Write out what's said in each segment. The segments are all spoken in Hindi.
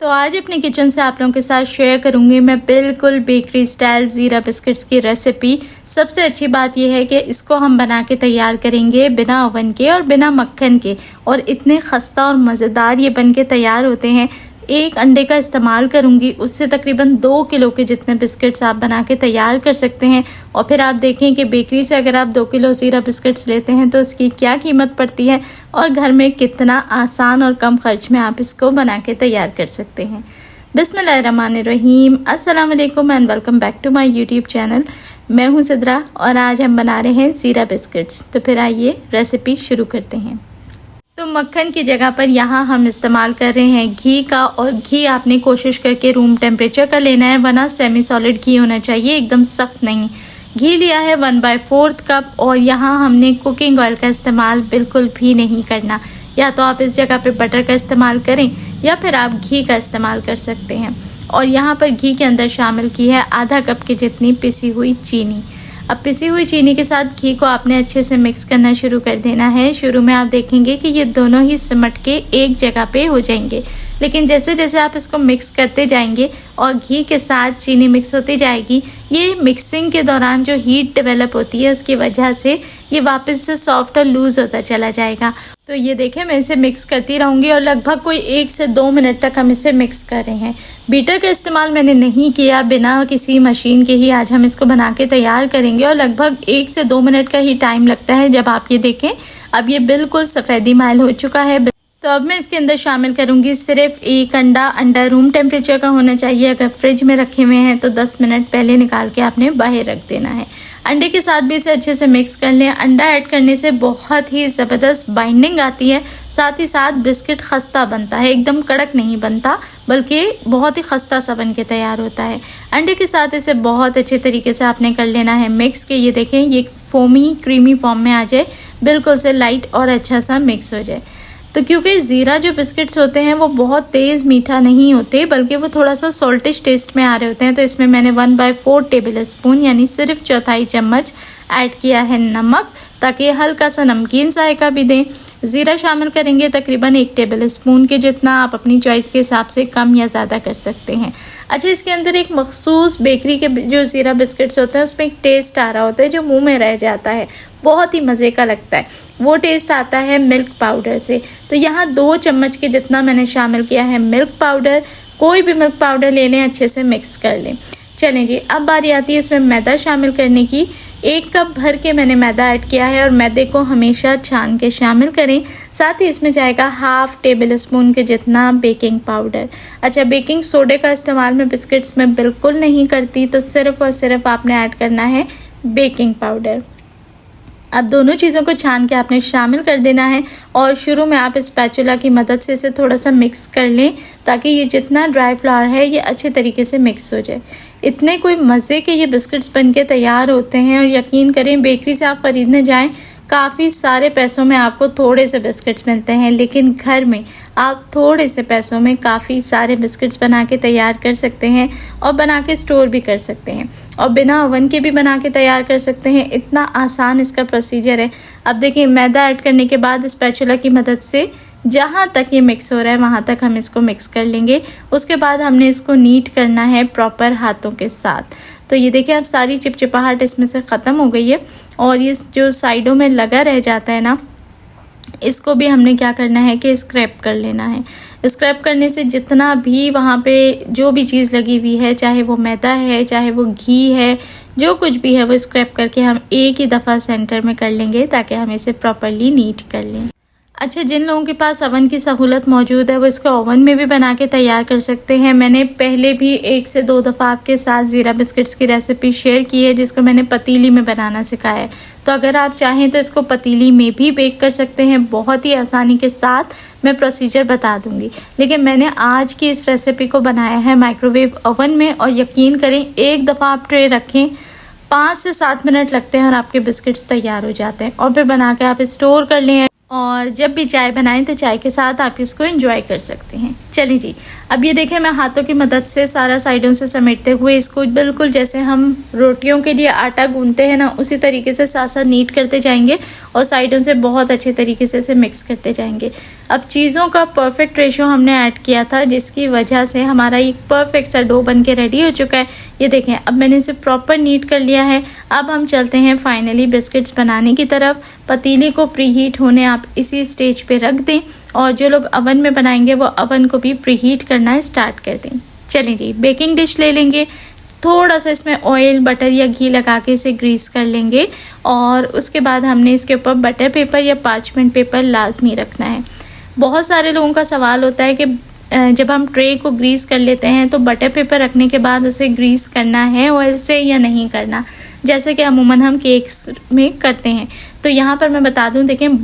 तो आज अपने किचन से आप लोगों के साथ शेयर करूंगी मैं बिल्कुल बेकरी स्टाइल ज़ीरा बिस्किट्स की रेसिपी। सबसे अच्छी बात यह है कि इसको हम बना के तैयार करेंगे बिना ओवन के और बिना मक्खन के, और इतने खस्ता और मज़ेदार ये बन के तैयार होते हैं। एक अंडे का इस्तेमाल करूंगी, उससे तकरीबन 2 किलो के जितने बिस्किट्स आप बना के तैयार कर सकते हैं। और फिर आप देखें कि बेकरी से अगर आप 2 किलो ज़ीरा बिस्किट्स लेते हैं तो इसकी क्या कीमत पड़ती है और घर में कितना आसान और कम खर्च में आप इसको बना के तैयार कर सकते हैं। बिस्मिल्लाहिर्रहमानिर्रहीम, अस्सलाम वालेकुम and welcome back to my YouTube channel. मैं हूं सिद्रा और आज हम बना रहे हैं ज़ीरा बिस्किट्स। तो फिर आइए रेसिपी शुरू करते हैं। तो मक्खन की जगह पर यहाँ हम इस्तेमाल कर रहे हैं घी का, और घी आपने कोशिश करके रूम टेम्परेचर का लेना है, वरना सेमी सॉलिड घी होना चाहिए, एकदम सख्त नहीं। घी लिया है 1/4 कप, और यहाँ हमने कुकिंग ऑयल का इस्तेमाल बिल्कुल भी नहीं करना। या तो आप इस जगह पे बटर का इस्तेमाल करें या फिर आप घी का इस्तेमाल कर सकते हैं। और यहाँ पर घी के अंदर शामिल की है आधा कप की जितनी पिसी हुई चीनी। अब पिसी हुई चीनी के साथ घी को आपने अच्छे से मिक्स करना शुरू कर देना है। शुरू में आप देखेंगे कि ये दोनों ही सिमट के एक जगह पे हो जाएंगे, लेकिन जैसे जैसे आप इसको मिक्स करते जाएंगे और घी के साथ चीनी मिक्स होती जाएगी, ये मिक्सिंग के दौरान जो हीट डेवलप होती है उसकी वजह से ये वापस से सॉफ्ट और लूज़ होता चला जाएगा। तो ये देखें, मैं इसे मिक्स करती रहूँगी और लगभग कोई 1 से 2 मिनट तक हम इसे मिक्स कर रहे हैं। बीटर का इस्तेमाल मैंने नहीं किया, बिना किसी मशीन के ही आज हम इसको बना के तैयार करेंगे और लगभग 1 से 2 मिनट का ही टाइम लगता है। जब आप ये देखें, अब ये बिल्कुल सफ़ेदी माइल हो चुका है। तो अब मैं इसके अंदर शामिल करूंगी सिर्फ एक अंडा। अंडा रूम टेम्परेचर का होना चाहिए। अगर फ्रिज में रखे हुए हैं तो 10 मिनट पहले निकाल के आपने बाहर रख देना है। अंडे के साथ भी इसे अच्छे से मिक्स कर लें। अंडा ऐड करने से बहुत ही ज़बरदस्त बाइंडिंग आती है, साथ ही साथ बिस्किट खस्ता बनता है, एकदम कड़क नहीं बनता, बल्कि बहुत ही खस्ता सा बन के तैयार होता है। अंडे के साथ इसे बहुत अच्छे तरीके से आपने कर लेना है मिक्स, के ये देखें ये फोमी क्रीमी फॉर्म में आ जाए, बिल्कुल से लाइट और अच्छा सा मिक्स हो जाए। तो क्योंकि ज़ीरा जो बिस्किट्स होते हैं वो बहुत तेज़ मीठा नहीं होते, बल्कि वो थोड़ा सा सॉल्टिश टेस्ट में आ रहे होते हैं, तो इसमें मैंने 1/4 टेबल स्पून यानी सिर्फ 1/4 चम्मच ऐड किया है नमक, ताकि हल्का सा नमकीन जायका भी दें। ज़ीरा शामिल करेंगे तकरीबन 1 टेबल स्पून के जितना, आप अपनी चॉइस के हिसाब से कम या ज़्यादा कर सकते हैं। अच्छा, इसके अंदर एक मखसूस बेकरी के जो ज़ीरा बिस्किट्स होते हैं उसमें एक टेस्ट आ रहा होता है जो मुंह में रह जाता है, बहुत ही मज़े का लगता है। वो टेस्ट आता है मिल्क पाउडर से। तो यहाँ 2 चम्मच के जितना मैंने शामिल किया है मिल्क पाउडर। कोई भी मिल्क पाउडर ले लें, अच्छे से मिक्स कर लें। चलें जी, अब बारी आती है इसमें मैदा शामिल करने की। 1 कप भर के मैंने मैदा ऐड किया है, और मैदे को हमेशा छान के शामिल करें। साथ ही इसमें जाएगा 1/2 टेबल स्पून के जितना बेकिंग पाउडर। अच्छा, बेकिंग सोडे का इस्तेमाल मैं बिस्किट्स में बिल्कुल नहीं करती, तो सिर्फ और सिर्फ आपने ऐड करना है बेकिंग पाउडर। अब दोनों चीज़ों को छान के आपने शामिल कर देना है, और शुरू में आप स्पैचुला की मदद से इसे थोड़ा सा मिक्स कर लें, ताकि ये जितना ड्राई फ्लावर है ये अच्छे तरीके से मिक्स हो जाए। इतने कोई मज़े के ये बिस्किट्स बन के तैयार होते हैं, और यकीन करें बेकरी से आप ख़रीदने जाएं, काफ़ी सारे पैसों में आपको थोड़े से बिस्किट्स मिलते हैं, लेकिन घर में आप थोड़े से पैसों में काफ़ी सारे बिस्किट्स बना के तैयार कर सकते हैं, और बना के स्टोर भी कर सकते हैं, और बिना ओवन के भी बना के तैयार कर सकते हैं। इतना आसान इसका प्रोसीजर है। अब देखिए, मैदा ऐड करने के बाद स्पैचुला की मदद से जहाँ तक ये मिक्स हो रहा है वहाँ तक हम इसको मिक्स कर लेंगे। उसके बाद हमने इसको नीट करना है प्रॉपर हाथों के साथ। तो ये देखिए, अब सारी चिपचिपाहट इसमें से ख़त्म हो गई है, और ये जो साइडों में लगा रह जाता है ना, इसको भी हमने क्या करना है कि स्क्रैप कर लेना है। स्क्रैप करने से जितना भी वहाँ पे जो भी चीज़ लगी हुई है, चाहे वो मैदा है, चाहे वो घी है, जो कुछ भी है, वो स्क्रैप करके हम एक ही दफ़ा सेंटर में कर लेंगे, ताकि हम इसे प्रॉपरली नीट कर लें। अच्छा, जिन लोगों के पास ओवन की सहूलत मौजूद है वो इसको ओवन में भी बना के तैयार कर सकते हैं। मैंने पहले भी 1 से 2 दफ़ा आपके साथ ज़ीरा बिस्किट्स की रेसिपी शेयर की है, जिसको मैंने पतीली में बनाना सिखाया है। तो अगर आप चाहें तो इसको पतीली में भी बेक कर सकते हैं, बहुत ही आसानी के साथ। मैं प्रोसीजर बता दूंगी, लेकिन मैंने आज की इस रेसिपी को बनाया है माइक्रोवेव ओवन में, और यकीन करें एक दफ़ा आप ट्रे रखें, 5 से 7 मिनट लगते हैं और आपके बिस्किट्स तैयार हो जाते हैं, और फिर बना के आप स्टोर कर लें, और जब भी चाय बनाएं तो चाय के साथ आप इसको एंजॉय कर सकते हैं। चलिए जी, अब ये देखें मैं हाथों की मदद से सारा साइडों से समेटते हुए इसको बिल्कुल जैसे हम रोटियों के लिए आटा गूंथते हैं ना, उसी तरीके से साथ साथ नीट करते जाएंगे और साइडों से बहुत अच्छे तरीके से इसे मिक्स करते जाएंगे। अब चीज़ों का परफेक्ट रेशो हमने ऐड किया था, जिसकी वजह से हमारा एक परफेक्ट सा डो बन के रेडी हो चुका है। ये देखें अब मैंने इसे प्रॉपर नीट कर लिया है। अब हम चलते हैं फाइनली बिस्किट्स बनाने की तरफ। पतीले को प्रीहीट होने आप इसी स्टेज पे रख दें और जो लोग अवन में बनाएंगे वो अवन को भी प्रीहीट करना स्टार्ट कर दें। चलें जी, बेकिंग डिश ले लेंगे, थोड़ा सा इसमें ऑयल बटर या घी लगा के इसे ग्रीस कर लेंगे और उसके बाद हमने इसके ऊपर बटर पेपर या पार्चमेंट पेपर लाजमी रखना है। बहुत सारे लोगों का सवाल होता है कि जब हम ट्रे को ग्रीस कर लेते हैं तो बटर पेपर रखने के बाद उसे ग्रीस करना है ऑयल से या नहीं करना, जैसे कि अमूमन हम केक्स में करते हैं। तो यहाँ पर मैं बता दूँ, देखें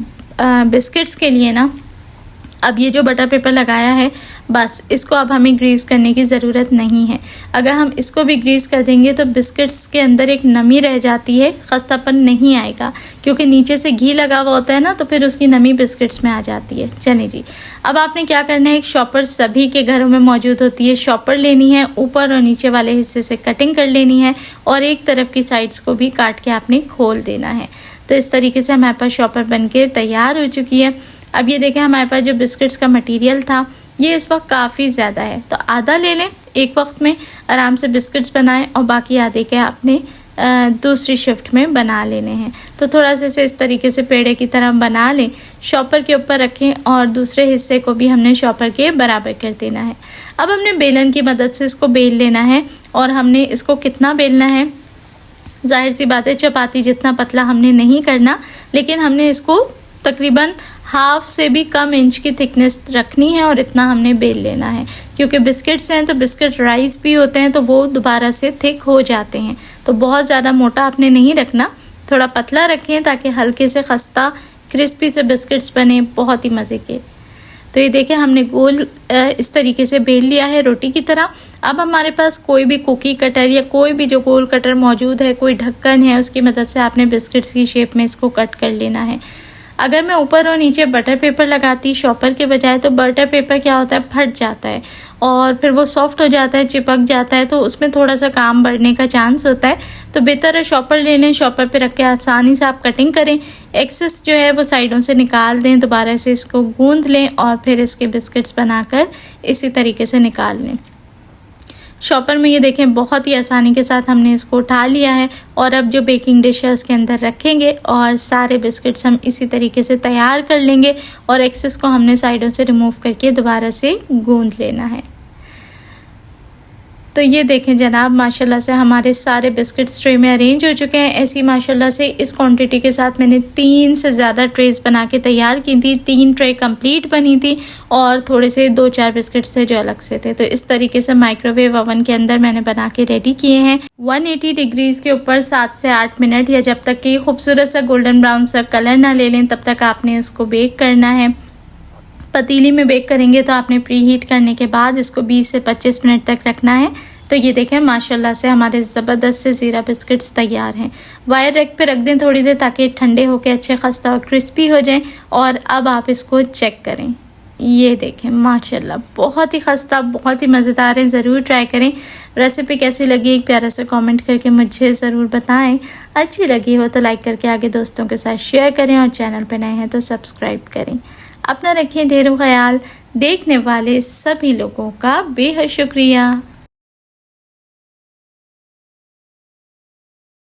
बिस्किट्स के लिए ना, अब ये जो बटर पेपर लगाया है बस इसको अब हमें ग्रीस करने की ज़रूरत नहीं है। अगर हम इसको भी ग्रीस कर देंगे तो बिस्किट्स के अंदर एक नमी रह जाती है, खस्तापन नहीं आएगा क्योंकि नीचे से घी लगा हुआ होता है ना, तो फिर उसकी नमी बिस्किट्स में आ जाती है। चलिए जी, अब आपने क्या करना है, एक शॉपर सभी के घरों में मौजूद होती है, शॉपर लेनी है, ऊपर और नीचे वाले हिस्से से कटिंग कर लेनी है और एक तरफ की साइड्स को भी काट के आपने खोल देना है। तो इस तरीके से हमारे पास शॉपर बन के तैयार हो चुकी है। अब ये देखें हमारे पास जो बिस्किट्स का मटेरियल था ये इस वक्त काफ़ी ज़्यादा है, तो आधा ले लें, एक वक्त में आराम से बिस्किट्स बनाएं और बाकी आधे के आपने दूसरी शिफ्ट में बना लेने हैं। तो थोड़ा सा इसे इस तरीके से पेड़े की तरह बना लें, शॉपर के ऊपर रखें और दूसरे हिस्से को भी हमने शॉपर के बराबर कर देना है। अब हमने बेलन की मदद से इसको बेल लेना है और हमने इसको कितना बेलना है, जाहिर सी बात है चपाती जितना पतला हमने नहीं करना, लेकिन हमने इसको तकरीबन हाफ से भी कम इंच की थिकनेस रखनी है और इतना हमने बेल लेना है, क्योंकि बिस्किट्स हैं तो बिस्किट राइस भी होते हैं तो वो दोबारा से थिक हो जाते हैं। तो बहुत ज़्यादा मोटा आपने नहीं रखना, थोड़ा पतला रखें ताकि हल्के से खस्ता क्रिस्पी से बिस्किट्स बने, बहुत ही मज़े के। तो ये देखें हमने गोल इस तरीके से बेल लिया है रोटी की तरह। अब हमारे पास कोई भी कुकी कटर या कोई भी जो गोल कटर मौजूद है, कोई ढक्कन है, उसकी मदद से आपने बिस्किट्स की शेप में इसको कट कर लेना है। अगर मैं ऊपर और नीचे बटर पेपर लगाती शॉपर के बजाय तो बटर पेपर क्या होता है, फट जाता है और फिर वो सॉफ्ट हो जाता है, चिपक जाता है, तो उसमें थोड़ा सा काम बढ़ने का चांस होता है। तो बेहतर है शॉपर ले लें, शॉपर पे रख के आसानी से आप कटिंग करें, एक्सेस जो है वो साइडों से निकाल दें, दोबारा से इसको गूंद लें और फिर इसके बिस्किट्स बनाकर इसी तरीके से निकाल लें। शॉपर में ये देखें बहुत ही आसानी के साथ हमने इसको उठा लिया है और अब जो बेकिंग डिश है उसके अंदर रखेंगे और सारे बिस्किट्स हम इसी तरीके से तैयार कर लेंगे और एक्सेस को हमने साइडों से रिमूव करके दोबारा से गूंद लेना है। तो ये देखें जनाब, माशाल्लाह से हमारे सारे बिस्किट्स ट्रे में अरेंज हो चुके हैं। ऐसी माशाल्लाह से इस क्वांटिटी के साथ मैंने 3 से ज़्यादा ट्रेस बना के तैयार की थी, 3 ट्रे कंप्लीट बनी थी और थोड़े से 2-4 बिस्किट्स थे जो अलग से थे। तो इस तरीके से माइक्रोवेव ओवन के अंदर मैंने बना के रेडी किए हैं। 180 डिग्रीज़ के ऊपर 7 से 8 मिनट या जब तक कि खूबसूरत सा गोल्डन ब्राउन सा कलर ना ले लें तब तक आपने इसको बेक करना है। पतीली में बेक करेंगे तो आपने प्री हीट करने के बाद इसको 20 से 25 मिनट तक रखना है। तो ये देखें माशाल्लाह से हमारे ज़बरदस्त से ज़ीरा बिस्किट्स तैयार हैं। वायर रैक पे रख दें थोड़ी देर ताकि ठंडे होकर अच्छे खस्ता और क्रिस्पी हो जाएं और अब आप इसको चेक करें। ये देखें माशाल्लाह बहुत ही खस्ता, बहुत ही मज़ेदार है, ज़रूर ट्राई करें। रेसिपी कैसी लगी एक प्यारा सा कमेंट करके मुझे ज़रूर बताएं। अच्छी लगी हो तो लाइक करके आगे दोस्तों के साथ शेयर करें और चैनल पर नए हैं तो सब्सक्राइब करें। अपना रखें ढेरों ख्याल। देखने वाले सभी लोगों का बेहद शुक्रिया।